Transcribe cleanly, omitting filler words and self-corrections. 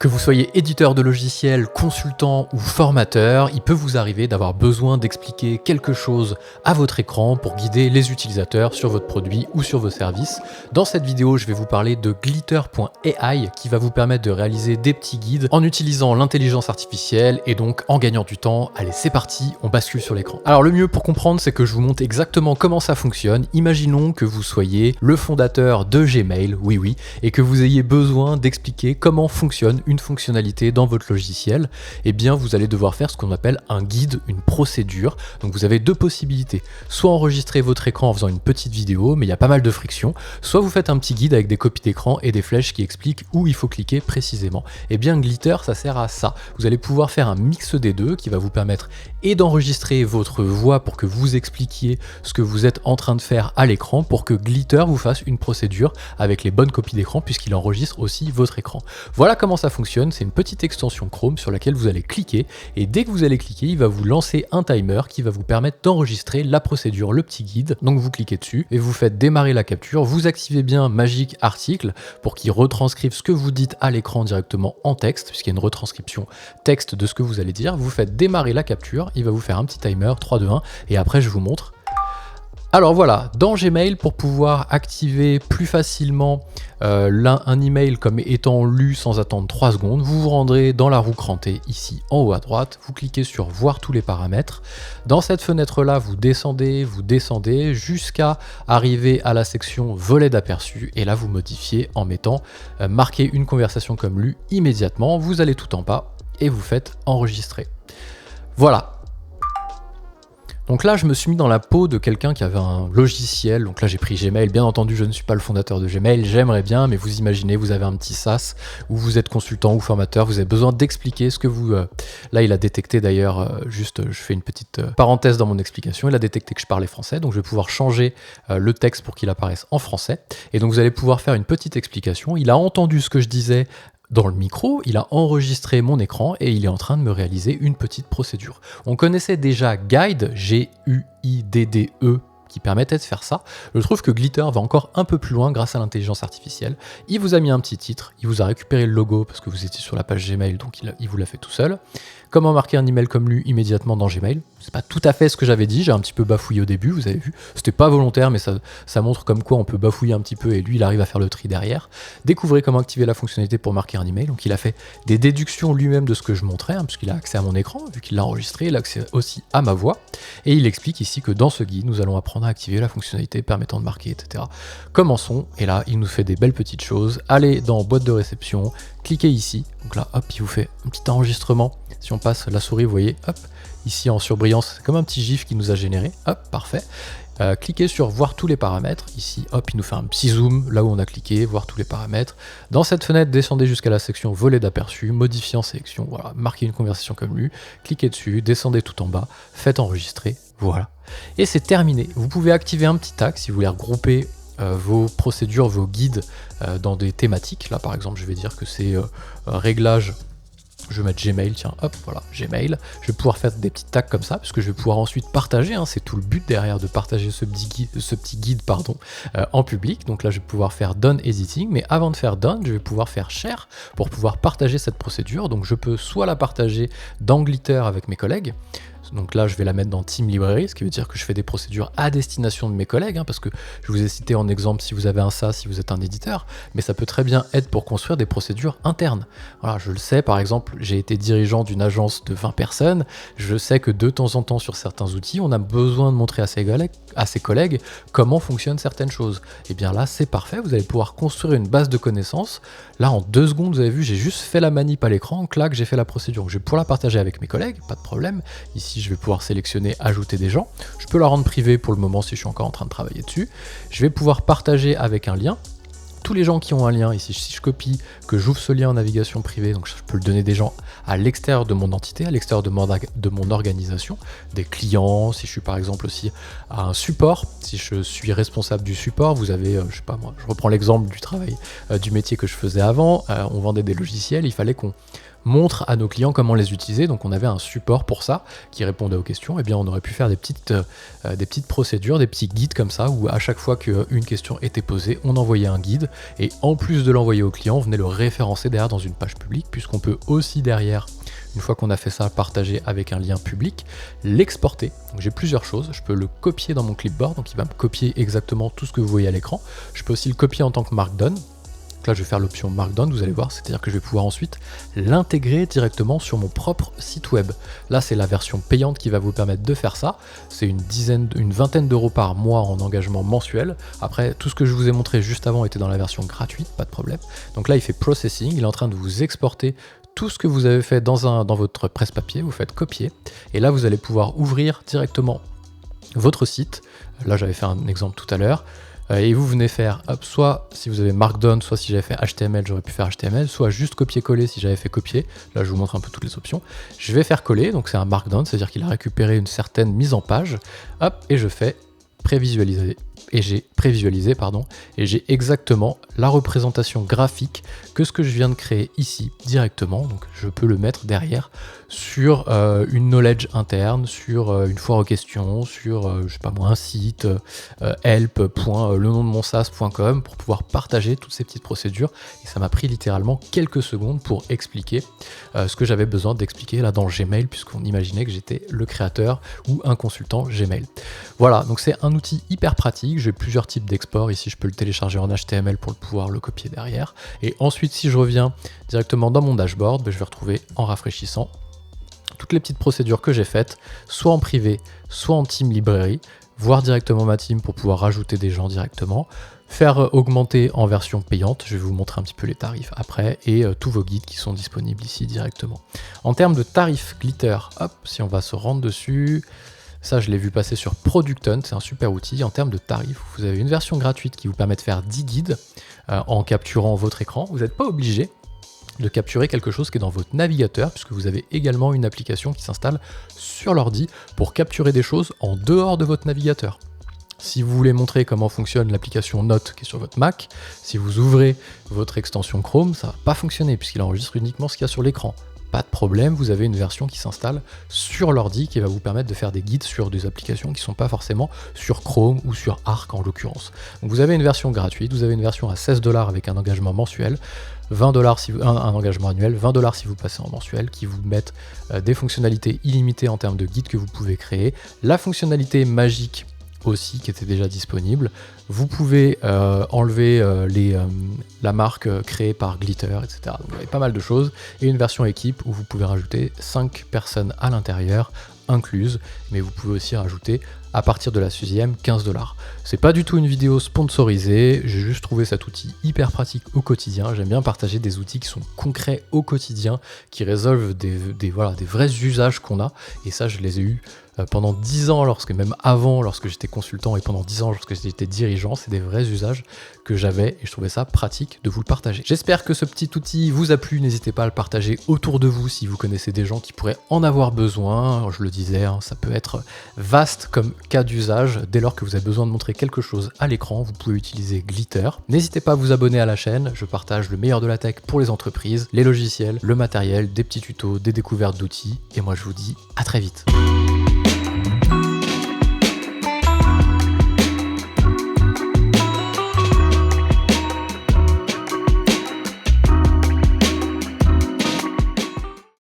Que vous soyez éditeur de logiciels, consultant ou formateur, il peut vous arriver d'avoir besoin d'expliquer quelque chose à votre écran pour guider les utilisateurs sur votre produit ou sur vos services. Dans cette vidéo, je vais vous parler de Glitter.ai qui va vous permettre de réaliser des petits guides en utilisant l'intelligence artificielle et donc en gagnant du temps. Allez, c'est parti, on bascule sur l'écran. Alors le mieux pour comprendre, c'est que je vous montre exactement comment ça fonctionne. Imaginons que vous soyez le fondateur de Gmail, oui, et que vous ayez besoin d'expliquer comment fonctionne une fonctionnalité dans votre logiciel. Eh bien, vous allez devoir faire ce qu'on appelle un guide, une procédure. Donc vous avez deux possibilités. Soit enregistrer votre écran en faisant une petite vidéo, mais il y a pas mal de friction. Soit vous faites un petit guide avec des copies d'écran et des flèches qui expliquent où il faut cliquer précisément. Eh bien, Glitter, ça sert à ça. Vous allez pouvoir faire un mix des deux qui va vous permettre et d'enregistrer votre voix pour que vous expliquiez ce que vous êtes en train de faire à l'écran pour que Glitter vous fasse une procédure avec les bonnes copies d'écran puisqu'il enregistre aussi votre écran. Voilà comment ça fonctionne, c'est une petite extension Chrome sur laquelle vous allez cliquer et dès que vous allez cliquer, il va vous lancer un timer qui va vous permettre d'enregistrer la procédure, le petit guide. Donc vous cliquez dessus et vous faites démarrer la capture, vous activez bien Magic Article pour qu'il retranscrive ce que vous dites à l'écran directement en texte puisqu'il y a une retranscription texte de ce que vous allez dire. Vous faites démarrer la capture, il va vous faire un petit timer 3, 2, 1 et après je vous montre. Alors voilà, dans Gmail, pour pouvoir activer plus facilement un email comme étant lu sans attendre 3 secondes, vous vous rendrez dans la roue crantée ici en haut à droite, vous cliquez sur voir tous les paramètres. Dans cette fenêtre-là, vous descendez jusqu'à arriver à la section volet d'aperçu et là vous modifiez en mettant marquer une conversation comme lue immédiatement. Vous allez tout en bas et vous faites enregistrer. Voilà. Donc là, je me suis mis dans la peau de quelqu'un qui avait un logiciel. Donc là, j'ai pris Gmail. Bien entendu, je ne suis pas le fondateur de Gmail. J'aimerais bien, mais vous imaginez, vous avez un petit SaaS où vous êtes consultant ou formateur. Vous avez besoin d'expliquer ce que vous... Là, il a détecté d'ailleurs, je fais une petite parenthèse dans mon explication. Il a détecté que je parlais français. Donc, je vais pouvoir changer le texte pour qu'il apparaisse en français. Et donc, vous allez pouvoir faire une petite explication. Il a entendu ce que je disais dans le micro, il a enregistré mon écran et il est en train de me réaliser une petite procédure. On connaissait déjà Guide, G-U-I-D-D-E, qui permettait de faire ça. Je trouve que Glitter va encore un peu plus loin grâce à l'intelligence artificielle. Il vous a mis un petit titre, il vous a récupéré le logo parce que vous étiez sur la page Gmail, donc il vous l'a fait tout seul. Comment marquer un email comme lu immédiatement dans Gmail. C'est pas tout à fait ce que j'avais dit, j'ai un petit peu bafouillé au début, vous avez vu. C'était pas volontaire, mais ça montre comme quoi on peut bafouiller un petit peu et lui, il arrive à faire le tri derrière. Découvrez comment activer la fonctionnalité pour marquer un email. Donc il a fait des déductions lui-même de ce que je montrais, puisqu'il a accès à mon écran, vu qu'il l'a enregistré, il a accès aussi à ma voix. Et il explique ici que dans ce guide, nous allons apprendre à activer la fonctionnalité permettant de marquer, etc. Commençons, et là, il nous fait des belles petites choses. Allez dans boîte de réception, cliquez ici. Donc là, hop, il vous fait un petit enregistrement. Si on passe la souris, vous voyez, hop, ici en surbrillance, c'est comme un petit gif qui nous a généré. Hop, parfait. Cliquez sur voir tous les paramètres. Ici, hop, il nous fait un petit zoom là où on a cliqué, voir tous les paramètres. Dans cette fenêtre, descendez jusqu'à la section volet d'aperçu, modifier en sélection, voilà, marquez une conversation comme lue, cliquez dessus, descendez tout en bas, faites enregistrer, voilà. Et c'est terminé. Vous pouvez activer un petit tag si vous voulez regrouper vos procédures, vos guides dans des thématiques. Là, par exemple, je vais dire que c'est réglage. Je vais mettre Gmail, tiens, hop, voilà, Gmail. Je vais pouvoir faire des petits tags comme ça, puisque je vais pouvoir ensuite partager, c'est tout le but derrière de partager ce petit guide en public. Donc là, je vais pouvoir faire Done Editing, mais avant de faire Done, je vais pouvoir faire Share pour pouvoir partager cette procédure. Donc je peux soit la partager dans Glitter avec mes collègues. Donc là, je vais la mettre dans Team Library, ce qui veut dire que je fais des procédures à destination de mes collègues, parce que je vous ai cité en exemple si vous avez un SaaS, si vous êtes un éditeur, mais ça peut très bien être pour construire des procédures internes. Voilà, je le sais, par exemple, j'ai été dirigeant d'une agence de 20 personnes, je sais que de temps en temps sur certains outils, on a besoin de montrer à ses collègues comment fonctionnent certaines choses. Et bien là, c'est parfait, vous allez pouvoir construire une base de connaissances. Là, en 2 secondes, vous avez vu, j'ai juste fait la manip à l'écran, clac, j'ai fait la procédure. Donc, je vais pouvoir la partager avec mes collègues, pas de problème. Ici, je vais pouvoir sélectionner ajouter des gens. Je peux la rendre privée pour le moment si je suis encore en train de travailler dessus. Je vais pouvoir partager avec un lien. Tous les gens qui ont un lien, ici, si je copie, que j'ouvre ce lien en navigation privée, donc je peux le donner des gens à l'extérieur de mon entité, à l'extérieur de mon organisation, des clients, si je suis par exemple aussi à un support, si je suis responsable du support, vous avez, je sais pas moi, je reprends l'exemple du travail, du métier que je faisais avant, on vendait des logiciels, il fallait qu'on montre à nos clients comment les utiliser. Donc on avait un support pour ça qui répondait aux questions. Et bien on aurait pu faire des petites procédures, des petits guides comme ça, où à chaque fois qu'une question était posée, on envoyait un guide, et en plus de l'envoyer au client, on venait le référencer derrière dans une page publique, puisqu'on peut aussi derrière, une fois qu'on a fait ça, partager avec un lien public, l'exporter. Donc j'ai plusieurs choses, je peux le copier dans mon clipboard, donc il va me copier exactement tout ce que vous voyez à l'écran. Je peux aussi le copier en tant que Markdown. Donc là je vais faire l'option Markdown, vous allez voir, c'est-à-dire que je vais pouvoir ensuite l'intégrer directement sur mon propre site web. Là c'est la version payante qui va vous permettre de faire ça. C'est une vingtaine d'euros par mois en engagement mensuel. Après, tout ce que je vous ai montré juste avant était dans la version gratuite, pas de problème. Donc là il fait processing, il est en train de vous exporter tout ce que vous avez fait dans votre presse-papier, vous faites copier, et là vous allez pouvoir ouvrir directement votre site. Là j'avais fait un exemple tout à l'heure, et vous venez faire, hop, soit si vous avez Markdown, soit si j'avais fait HTML, j'aurais pu faire HTML, soit juste copier-coller si j'avais fait copier. Là je vous montre un peu toutes les options. Je vais faire coller, donc c'est un Markdown, c'est-à-dire qu'il a récupéré une certaine mise en page, hop, et je fais prévisualiser. Et j'ai prévisualisé, pardon, et j'ai exactement la représentation graphique que ce que je viens de créer ici directement. Donc je peux le mettre derrière sur une knowledge interne, sur une foire aux questions, sur je sais pas moi, un site help.lenondemonsas.com pour pouvoir partager toutes ces petites procédures. Et ça m'a pris littéralement quelques secondes pour expliquer ce que j'avais besoin d'expliquer là dans Gmail, puisqu'on imaginait que j'étais le créateur ou un consultant Gmail. Voilà, donc c'est un outil hyper pratique. J'ai plusieurs types d'export. Ici, je peux le télécharger en HTML pour pouvoir le copier derrière. Et ensuite, si je reviens directement dans mon dashboard, je vais retrouver en rafraîchissant toutes les petites procédures que j'ai faites, soit en privé, soit en team librairie, voir directement ma team pour pouvoir rajouter des gens directement, faire augmenter en version payante, je vais vous montrer un petit peu les tarifs après, et tous vos guides qui sont disponibles ici directement. En termes de tarifs Glitter, hop, si on va se rendre dessus, ça je l'ai vu passer sur Product Hunt, c'est un super outil. En termes de tarifs, vous avez une version gratuite qui vous permet de faire 10 guides en capturant votre écran. Vous n'êtes pas obligé de capturer quelque chose qui est dans votre navigateur, puisque vous avez également une application qui s'installe sur l'ordi pour capturer des choses en dehors de votre navigateur. Si vous voulez montrer comment fonctionne l'application Note qui est sur votre Mac, si vous ouvrez votre extension Chrome, ça ne va pas fonctionner puisqu'il enregistre uniquement ce qu'il y a sur l'écran. Pas de problème, vous avez une version qui s'installe sur l'ordi qui va vous permettre de faire des guides sur des applications qui ne sont pas forcément sur Chrome ou sur Arc en l'occurrence. Donc vous avez une version gratuite, vous avez une version à 16 $ avec un engagement mensuel, 20 $ si vous, un engagement annuel, 20 $ si vous passez en mensuel, qui vous mettent des fonctionnalités illimitées en termes de guides que vous pouvez créer, la fonctionnalité magique aussi qui était déjà disponible. Vous pouvez enlever la marque créée par Glitter, etc. Donc vous avez pas mal de choses. Et une version équipe où vous pouvez rajouter 5 personnes à l'intérieur, incluses, mais vous pouvez aussi rajouter à partir de la 6e 15 $. C'est pas du tout une vidéo sponsorisée, j'ai juste trouvé cet outil hyper pratique au quotidien. J'aime bien partager des outils qui sont concrets au quotidien, qui résolvent des vrais usages qu'on a, et ça je les ai eus pendant 10 ans, même avant, lorsque j'étais consultant, et pendant 10 ans lorsque j'étais dirigeant. C'est des vrais usages que j'avais et je trouvais ça pratique de vous le partager. J'espère que ce petit outil vous a plu, n'hésitez pas à le partager autour de vous si vous connaissez des gens qui pourraient en avoir besoin. Je le disais, ça peut être vaste comme cas d'usage. Dès lors que vous avez besoin de montrer quelque chose à l'écran, vous pouvez utiliser Glitter. N'hésitez pas à vous abonner à la chaîne, je partage le meilleur de la tech pour les entreprises, les logiciels, le matériel, des petits tutos, des découvertes d'outils, et moi je vous dis à très vite.